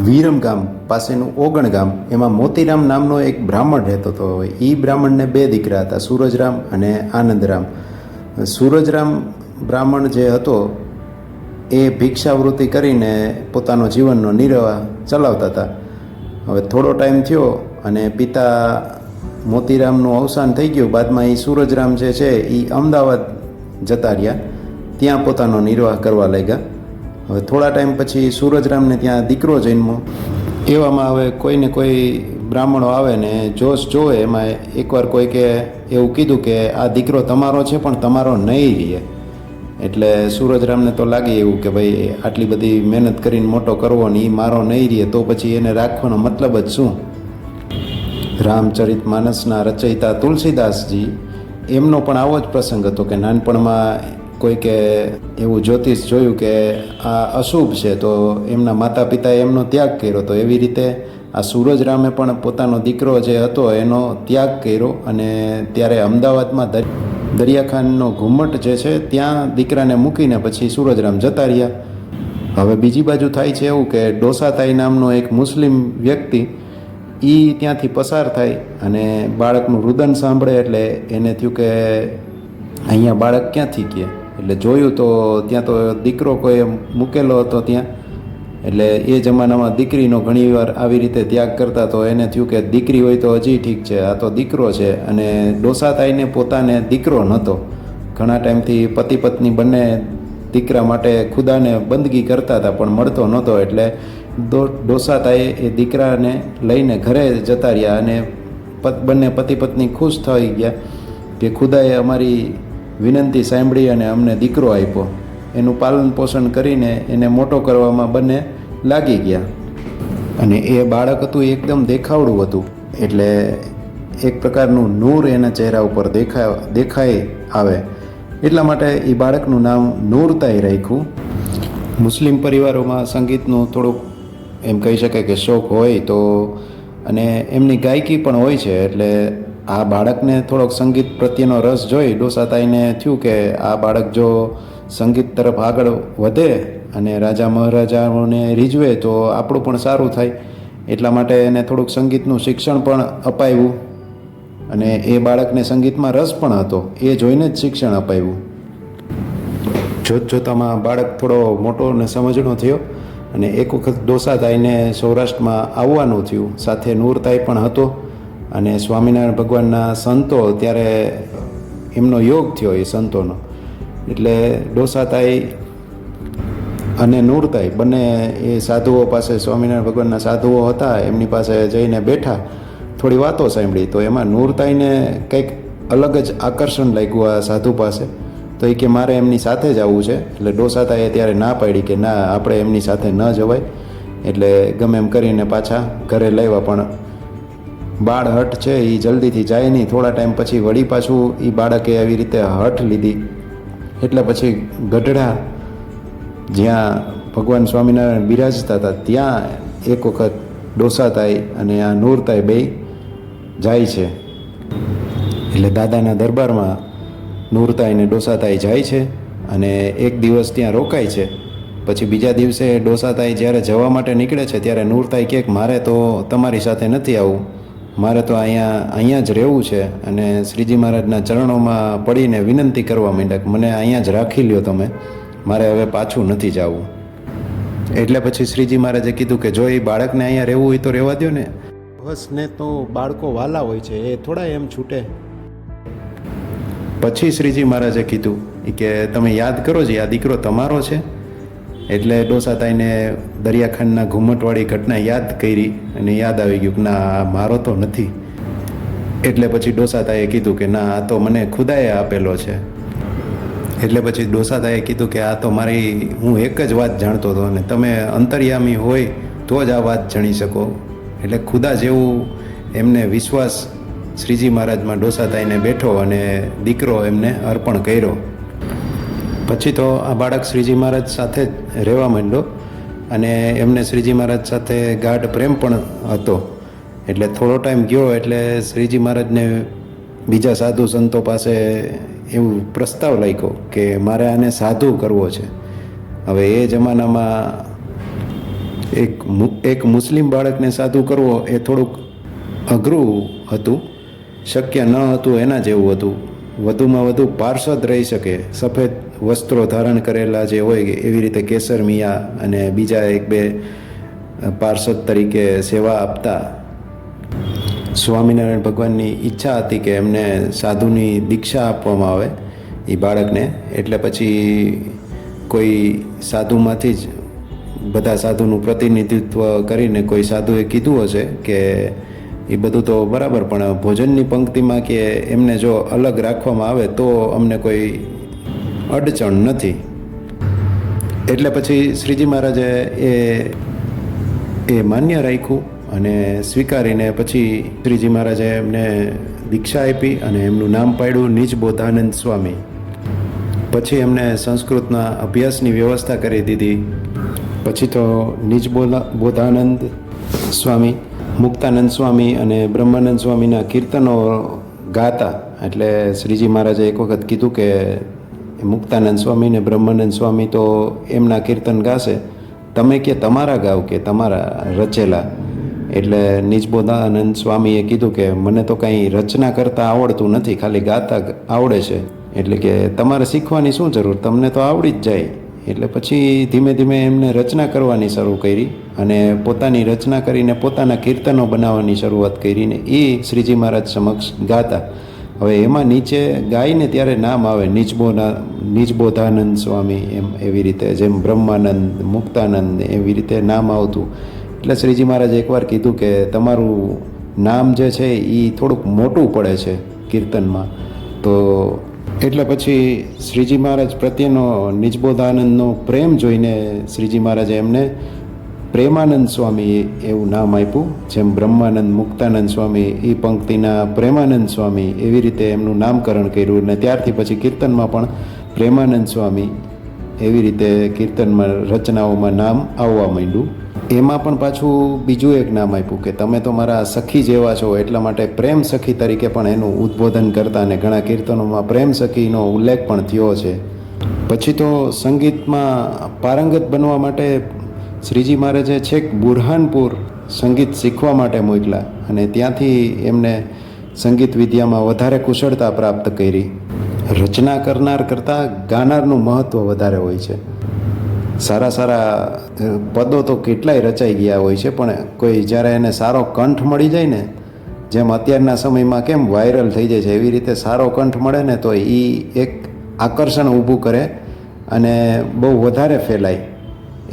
વીરમ ગામ પાસેનું ઓગણ ગામ, એમાં મોતીરામ નામનો એક બ્રાહ્મણ રહેતો હતો. એ બ્રાહ્મણને બે દીકરા હતા, સૂરજરામ અને આનંદરામ. સૂરજરામ બ્રાહ્મણ જે હતો એ ભિક્ષાવૃત્તિ કરીને પોતાનો જીવનનો નિર્વાહ ચલાવતા હતા. હવે થોડો ટાઈમ થયો અને પિતા મોતીરામનું અવસાન થઈ ગયું. બાદમાં એ સૂરજરામ જે છે એ અમદાવાદ જતા રહ્યા, ત્યાં પોતાનો નિર્વાહ કરવા લાગ્યા. હવે થોડા ટાઈમ પછી સૂરજરામને ત્યાં દીકરો જન્મ્યો. એવામાં હવે કોઈને કોઈ બ્રાહ્મણો આવે ને જોશ જોવે, એમાં એકવાર કોઈકે એવું કીધું કે આ દીકરો તમારો છે પણ તમારો નહીં રહે. એટલે સૂરજરામને તો લાગે એવું કે ભાઈ આટલી બધી મહેનત કરીને મોટો કરવો ને એ મારો નહીં રહે તો પછી એને રાખવાનો મતલબ જ શું. રામચરિત માનસના રચયિતા તુલસીદાસજી, એમનો પણ આવો જ પ્રસંગ હતો કે નાનપણમાં કોઈકે એવું જ્યોતિષ જોયું કે આ અશુભ છે, તો એમના માતા પિતાએ એમનો ત્યાગ કર્યો. તો એવી રીતે આ સૂરજરામે પણ પોતાનો દીકરો જે હતો એનો ત્યાગ કર્યો અને ત્યારે અમદાવાદમાં દરિયાખાનનો ઘુમ્મટ જે છે ત્યાં દીકરાને મૂકીને પછી સૂરજરામ જતા રહ્યા. હવે બીજી બાજુ થાય છે એવું કે ડોસાતાઈ નામનો એક મુસ્લિમ વ્યક્તિ એ ત્યાંથી પસાર થાય અને બાળકનું રુદન સાંભળે એટલે એને થયું કે અહીંયા બાળક ક્યાંથી કહે. એટલે જોયું તો ત્યાં તો દીકરો કોઈ મૂકેલો હતો ત્યાં. એટલે એ જમાનામાં દીકરીનો ઘણીવાર આવી રીતે ત્યાગ કરતા, તો એને થયું કે દીકરી હોય તો હજી ઠીક છે, આ તો દીકરો છે. અને ડોસાતાઈને પોતાને દીકરો નહોતો. ઘણા ટાઈમથી પતિ પત્ની બંને દીકરા માટે ખુદાને બંદગી કરતા હતા પણ મળતો નહોતો. એટલે ડોસાતાએ એ દીકરાને લઈને ઘરે જતા રહ્યા અને બંને પતિ પત્ની ખુશ થઈ ગયા કે ખુદાએ અમારી વિનંતી સાંભળી અને અમને દીકરો આપ્યો. એનું પાલન પોષણ કરીને એને મોટો કરવામાં બંને લાગી ગયા. અને એ બાળક હતું એકદમ દેખાવડું હતું, એટલે એક પ્રકારનું નૂર એના ચહેરા ઉપર દેખાઈ આવે. એટલા માટે એ બાળકનું નામ નૂરતાઈ રાખ્યું. મુસ્લિમ પરિવારોમાં સંગીતનું થોડુંક એમ કહી શકાય કે શોખ હોય તો, અને એમની ગાયકી પણ હોય છે. એટલે આ બાળકને થોડોક સંગીત પ્રત્યેનો રસ જોઈ ડોસાતાઈને થયું કે આ બાળક જો સંગીત તરફ આગળ વધે અને રાજા મહારાજાઓને રીઝવે તો આપણું પણ સારું થાય. એટલા માટે એને થોડુંક સંગીતનું શિક્ષણ પણ અપાવ્યું અને એ બાળકને સંગીતમાં રસ પણ હતો, એ જોઈને જ શિક્ષણ અપાવ્યું. જોતજોતામાં બાળક થોડો મોટો અને સમજણો થયો અને એક વખત ડોસાતાઈને સૌરાષ્ટ્રમાં આવવાનું થયું. સાથે નૂરતાઈ પણ હતો અને સ્વામિનારાયણ ભગવાનના સંતો, ત્યારે એમનો યોગ થયો એ સંતોનો. એટલે ડોસાતાઈ અને નૂરતાઈ બંને એ સાધુઓ પાસે, સ્વામિનારાયણ ભગવાનના સાધુઓ હતા એમની પાસે જઈને બેઠા, થોડી વાતો સાંભળી. તો એમાં નૂરતાઈને કંઈક અલગ જ આકર્ષણ લાગ્યું આ સાધુ પાસે. તો એ કે મારે એમની સાથે જ આવવું છે. એટલે ડોસાતાઈએ ત્યારે ના પાડી કે ના, આપણે એમની સાથે ન જવાય. એટલે ગમે એમ કરીને પાછા ઘરે લાવ્યા. પણ બાળ હઠ છે એ જલ્દીથી જાય નહીં. થોડા ટાઈમ પછી વળી પાછું એ બાળકે આવી રીતે હઠ લીધી. એટલે પછી ગઢડા, જ્યાં ભગવાન સ્વામિનારાયણ બિરાજતા હતા, ત્યાં એક વખત ડોસાતાઈ અને આ નૂરતાઈ બે જાય છે. એટલે દાદાના દરબારમાં નૂરતાઈ અને ડોસાતાઈ જાય છે અને એક દિવસ ત્યાં રોકાય છે. પછી બીજા દિવસે ડોસાતાઈ જ્યારે જવા માટે નીકળે છે ત્યારે નૂરતાઈ કહે કે મારે તો તમારી સાથે નથી આવવું, મારે તો અહીંયા જ રહેવું છે. અને શ્રીજી મહારાજના ચરણોમાં પડીને વિનંતી કરવા માંડ્યા કે મને અહીંયા જ રાખી લ્યો તમે, મારે હવે પાછું નથી જવું. એટલે પછી શ્રીજી મહારાજે કીધું કે જો એ બાળકને અહીંયા રહેવું હોય તો રહેવા દો ને. બસને તો બાળકો વાલા હોય છે, એ થોડા એમ છૂટે. પછી શ્રીજી મહારાજે કીધું કે તમે યાદ કરો છો આ દીકરો તમારો છે. એટલે ડોસાતાઈને દરિયાખાનના ઘુમ્મટવાળી ઘટના યાદ કરી અને યાદ આવી ગયું કે ના, મારો તો નથી. એટલે પછી ડોસાતાઈએ કીધું કે ના, આ તો મને ખુદાએ આપેલો છે. એટલે પછી ડોસાતાઈએ કીધું કે આ તો હું એક જ વાત જાણતો હતો અને તમે અંતર્યામી હોય તો જ આ વાત જાણી શકો. એટલે ખુદા જેવું એમને વિશ્વાસ શ્રીજી મહારાજમાં ડોસાતાઈને બેઠો અને દીકરો એમને અર્પણ કર્યો. પછી તો આ બાળક શ્રીજી મહારાજ સાથે જ રહેવા માંડ્યો અને એમને શ્રીજી મહારાજ સાથે ગાઢ પ્રેમ પણ હતો. એટલે થોડો ટાઈમ ગયો એટલે શ્રીજી મહારાજને બીજા સાધુ સંતો પાસે એવું પ્રસ્તાવ લાગ્યો કે મારે આને સાધુ કરવો છે. હવે એ જમાનામાં એક મુસ્લિમ બાળકને સાધુ કરવો એ થોડુંક અઘરું હતું, શક્ય ન હતું એના જેવું હતું. વધુમાં વધુ પાર્ષદ રહી શકે, સફેદ વસ્ત્રો ધારણ કરેલા જે હોય એવી રીતે કેસર મિયા અને બીજા એક બે પાર્ષદ તરીકે સેવા આપતા. સ્વામિનારાયણ ભગવાનની ઈચ્છા હતી કે એમને સાધુની દીક્ષા આપવામાં આવે એ બાળકને. એટલે પછી કોઈ સાધુમાંથી જ બધા સાધુનું પ્રતિનિધિત્વ કરીને કોઈ સાધુએ કીધું હશે કે એ બધું તો બરાબર, પણ ભોજનની પંક્તિમાં કે એમને જો અલગ રાખવામાં આવે તો અમને કોઈ અડચણ નથી. એટલે પછી શ્રીજી મહારાજે એ માન્ય રાખ્યું અને સ્વીકારીને પછી શ્રીજી મહારાજે એમને દીક્ષા આપી અને એમનું નામ પાડ્યું નિજબોધાનંદ સ્વામી. પછી એમને સંસ્કૃતના અભ્યાસની વ્યવસ્થા કરી દીધી. પછી તો નિજબોધાનંદ સ્વામી, મુક્તાનંદ સ્વામી અને બ્રહ્માનંદ સ્વામીના કીર્તનો ગાતા. એટલે શ્રીજી મહારાજે એક વખત કીધું કે મુક્તાનંદ સ્વામી ને બ્રહ્માનંદ સ્વામી તો એમના કીર્તન ગાશે, તમે કે તમારા ગાવ કે તમારા રચેલા. એટલે નિજબોધાનંદ સ્વામીએ કીધું કે મને તો કાંઈ રચના કરતાં આવડતું નથી, ખાલી ગાતા આવડે છે, એટલે કે તમારે શીખવાની શું જરૂર, તમને તો આવડી જ જાય. એટલે પછી ધીમે ધીમે એમને રચના કરવાની શરૂ કરી અને પોતાની રચના કરીને પોતાના કીર્તનો બનાવવાની શરૂઆત કરીને એ શ્રીજી મહારાજ સમક્ષ ગાતા. હવે એમાં નીચે ગાઈને ત્યારે નામ આવે નિજબોધાનંદ સ્વામી, એમ એવી રીતે જેમ બ્રહ્માનંદ, મુક્તાનંદ એવી રીતે નામ આવતું. એટલે શ્રીજી મહારાજે એકવાર કીધું કે તમારું નામ જે છે એ થોડુંક મોટું પડે છે કીર્તનમાં. તો એટલે પછી શ્રીજી મહારાજ પ્રત્યેનો નિજબોધાનંદનો પ્રેમ જોઈને શ્રીજી મહારાજે એમને પ્રેમાનંદ સ્વામી એવું નામ આપ્યું. જેમ બ્રહ્માનંદ, મુક્તાનંદ સ્વામી એ પંક્તિના પ્રેમાનંદ સ્વામી એવી રીતે એમનું નામકરણ કર્યું. અને ત્યારથી પછી કીર્તનમાં પણ પ્રેમાનંદ સ્વામી એવી રીતે કીર્તનમાં રચનાઓમાં નામ આવવા માંડ્યું. એમાં પણ પાછું બીજું એક નામ આપ્યું કે તમે તો મારા સખી જેવા છો, એટલા માટે પ્રેમ સખી તરીકે પણ એનું ઉદ્બોધન કરતા અને ઘણા કીર્તનોમાં પ્રેમ સખીનો ઉલ્લેખ પણ થયો છે. પછી તો સંગીતમાં પારંગત બનવા માટે શ્રીજી મહારાજે છેક બુરહાનપુર સંગીત શીખવા માટે મોકલ્યા અને ત્યાંથી એમને સંગીત વિદ્યામાં વધારે કુશળતા પ્રાપ્ત કરી. રચના કરનાર કરતાં ગાનારનું મહત્ત્વ વધારે હોય છે. સારા સારા પદો તો કેટલાય રચાઈ ગયા હોય છે, પણ કોઈ જ્યારે એને સારો કંઠ મળી જાય ને, જેમ અત્યારના સમયમાં કેમ વાયરલ થઈ જાય છે એવી રીતે સારો કંઠ મળે ને તો એ એક આકર્ષણ ઊભું કરે અને બહુ વધારે ફેલાય.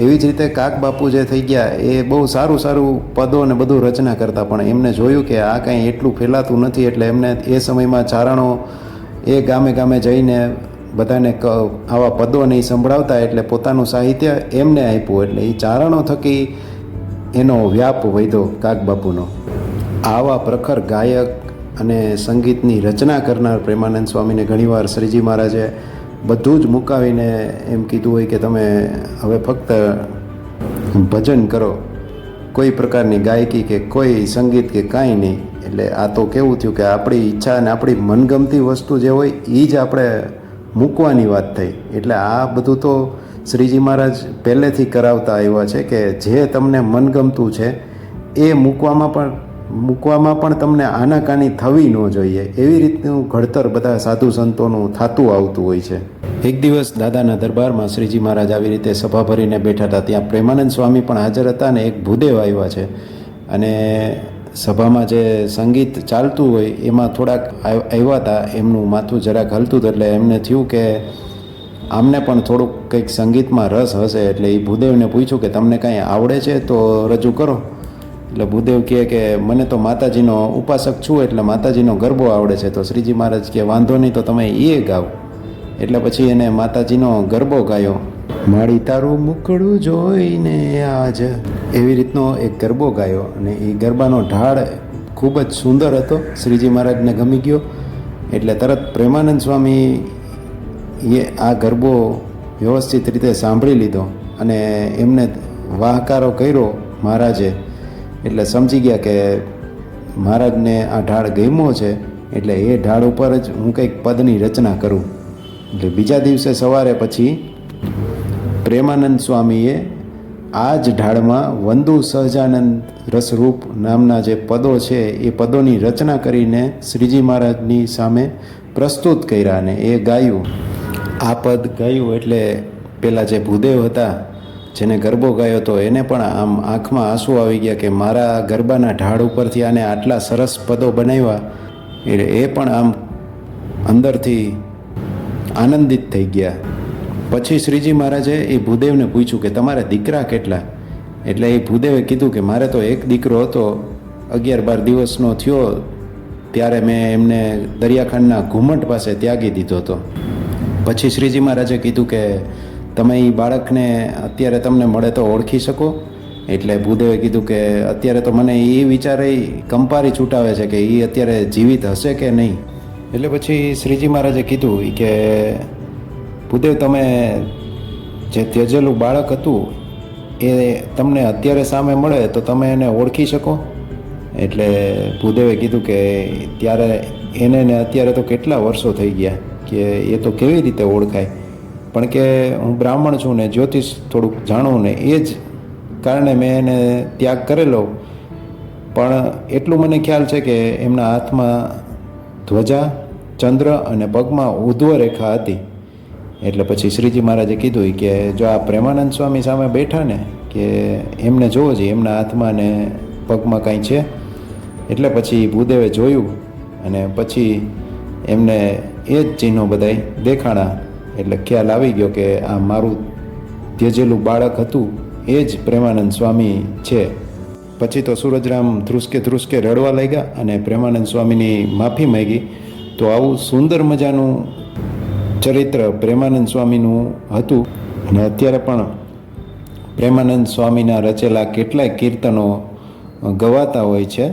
એવી જ રીતે કાક બાપુ જે થઈ ગયા એ બહુ સારું સારું પદો ને બધું રચના કરતા, પણ એમને જોયું કે આ કાંઈ એટલું ફેલાતું નથી. એટલે એમને એ સમયમાં ચારણો એ ગામે ગામે જઈને બધાને આવા પદો નહીં સંભળાવતા, એટલે પોતાનું સાહિત્ય એમને આપ્યું. એટલે એ ચારણો થકી એનો વ્યાપ વધ્યો કાકબાપુનો. આવા પ્રખર ગાયક અને સંગીતની રચના કરનાર પ્રેમાનંદ સ્વામીને ઘણીવાર શ્રીજી મહારાજે બધું જ મુકાવીને એમ કીધું હોય કે તમે હવે ફક્ત ભજન કરો, કોઈ પ્રકારની ગાયકી કે કોઈ સંગીત કે કાંઈ નહીં. એટલે આ તો કેવું થયું કે આપણી ઈચ્છા અને આપણી મનગમતી વસ્તુ જે હોય એ જ આપણે મૂકવાની વાત થઈ. એટલે આ બધું તો શ્રીજી મહારાજ પહેલેથી કરાવતા આવ્યા છે કે જે તમને મનગમતું છે એ મૂકવામાં પણ તમને આનાકાની થવી ન જોઈએ. એવી રીતનું ઘડતર બધા સાધુ સંતોનું થતું આવતું હોય છે. એક દિવસ દાદાના દરબારમાં શ્રીજી મહારાજ આવી રીતે સભા ભરીને બેઠા હતા. ત્યાં પ્રેમાનંદ સ્વામી પણ હાજર હતા અને એક ભૂદેવ આવ્યા છે. અને સભામાં જે સંગીત ચાલતું હોય એમાં થોડાક આવ્યા હતા, એમનું માથું જરાક હલતું હતું. એટલે એમને થયું કે આમને પણ થોડુંક કંઈક સંગીતમાં રસ હશે. એટલે એ ભૂદેવને પૂછ્યું કે તમને કાંઈ આવડે છે તો રજૂ કરો. એટલે ભૂદેવ કહે કે મને તો માતાજીનો ઉપાસક છું એટલે માતાજીનો ગરબો આવડે છે. તો શ્રીજી મહારાજ કહે વાંધો નહીં, તો તમે એ ગાઓ. એટલે પછી એને માતાજીનો ગરબો ગાયો. માળી તારું મુખડું જોઈને આજ, એવી રીતનો એક ગરબો ગાયો. અને એ ગરબાનો ઢાળ ખૂબ જ સુંદર હતો, શ્રીજી મહારાજને ગમી ગયો. એટલે તરત પ્રેમાનંદ સ્વામી એ આ ગરબો વ્યવસ્થિત રીતે સાંભળી લીધો અને એમને વાહકારો કર્યો મહારાજે. એટલે સમજી ગયા કે મહારાજને આ ઢાળ ગમ્યો છે, એટલે એ ઢાળ ઉપર જ હું કંઈક પદની રચના કરું. એટલે બીજા દિવસે સવારે પછી પ્રેમાનંદ સ્વામીએ આ જ ઢાળમાં વંદુ સહજાનંદ રસરૂપ નામના જે પદો છે એ પદોની રચના કરીને શ્રીજી મહારાજની સામે પ્રસ્તુત કર્યા અને એ ગાયું. આ પદ ગાયું એટલે પેલા જે ભૂદેવ હતા જેને ગરબો ગાયો હતો એને પણ આમ આંખમાં આંસુ આવી ગયા કે મારા ગરબાના ઢાળ ઉપરથી આને આટલા સરસ પદો બનાવ્યા. એટલે એ પણ આમ અંદરથી આનંદિત થઈ ગયા. પછી શ્રીજી મહારાજે એ ભૂદેવને પૂછ્યું કે તમારા દીકરા કેટલા? એટલે એ ભૂદેવે કીધું કે મારે તો એક દીકરો હતો, 11-12 દિવસનો થયો ત્યારે મેં એમને દરિયાખાંડના ઘુમટ પાસે ત્યાગી દીધો હતો. પછી શ્રીજી મહારાજે કીધું કે તમે એ બાળકને અત્યારે તમને મળે તો ઓળખી શકો? એટલે ભૂદેવે કીધું કે અત્યારે તો મને એ વિચારે કંપારી છૂટાવે છે કે એ અત્યારે જીવિત હશે કે નહીં. એટલે પછી શ્રીજી મહારાજે કીધું કે ભૂદેવ તમે જે ત્યજેલું બાળક હતું એ તમને અત્યારે સામે મળે તો તમે એને ઓળખી શકો? એટલે ભૂદેવે કીધું કે ત્યારે એને ને અત્યારે તો કેટલા વર્ષો થઈ ગયા કે એ તો કેવી રીતે ઓળખાય, પણ કે હું બ્રાહ્મણ છું ને જ્યોતિષ થોડુંક જાણું ને એ જ કારણે મેં એને ત્યાગ કરેલો. પણ એટલું મને ખ્યાલ છે કે એમના હાથમાં ધ્વજા, ચંદ્ર અને પગમાં ઉર્ધ્વ રેખા હતી. એટલે પછી શ્રીજી મહારાજે કીધું કે જો આ પ્રેમાનંદ સ્વામી સામે બેઠા ને કે એમને જોવો જોઈએ એમના હાથમાં ને પગમાં કાંઈ છે. એટલે પછી ભૂદેવે જોયું અને પછી એમને એ જ ચિહ્નો બધાય દેખાણા. એટલે ખ્યાલ આવી ગયો કે આ મારું ત્યજેલું બાળક હતું એ જ પ્રેમાનંદ સ્વામી છે. પછી તો સૂરજરામ ધ્રુસકે ધ્રુસકે રડવા લાગ્યા અને પ્રેમાનંદ સ્વામીની માફી માંગી. તો આવું સુંદર મજાનું ચરિત્ર પ્રેમાનંદ સ્વામીનું હતું. અને અત્યારે પણ પ્રેમાનંદ સ્વામીના રચેલા કેટલાય કીર્તનો ગવાતા હોય છે.